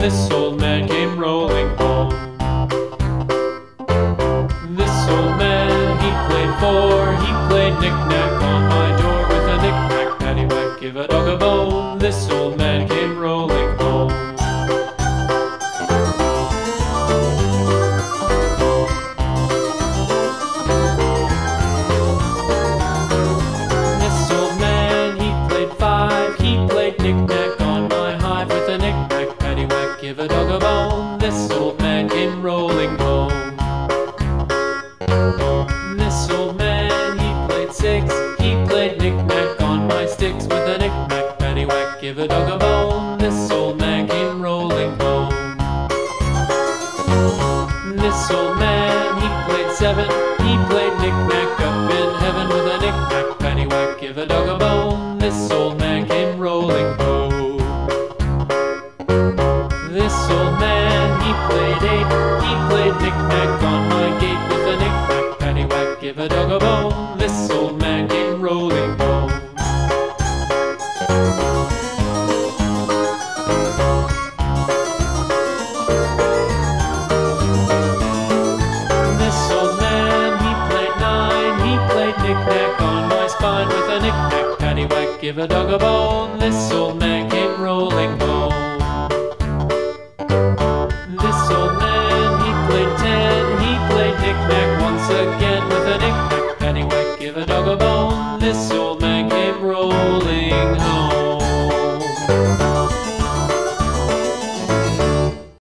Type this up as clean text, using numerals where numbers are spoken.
This old man came rolling home. This old man, he played four. He played knick-knack on my door with a knick-knack, paddywhack, give a dog a bone. This old man came rolling home. This old man, he played five. He played knick-knack on my hive with a knick-knack, paddywhack, give a dog a bone. This old man came rolling home. This old man, he played six. He played knick-knack on my sticks with a knick-knack, paddywhack, give a dog a bone. This old man came rolling home. This old man, he played seven. He played knick-knack up in heaven with a knick-knack, paddywhack, give a dog a bone. This old man came rolling home. This old man, he played eight. He played knick-knack on my gate with a knick-knack, paddywhack, give a dog a bone. This old man came rolling home. This old man, he played nine. He played knick-knack on my spine with a knick-knack, paddywhack, give a dog a bone. This old man came rolling home. This old man, he played ten. He played knick-knack once again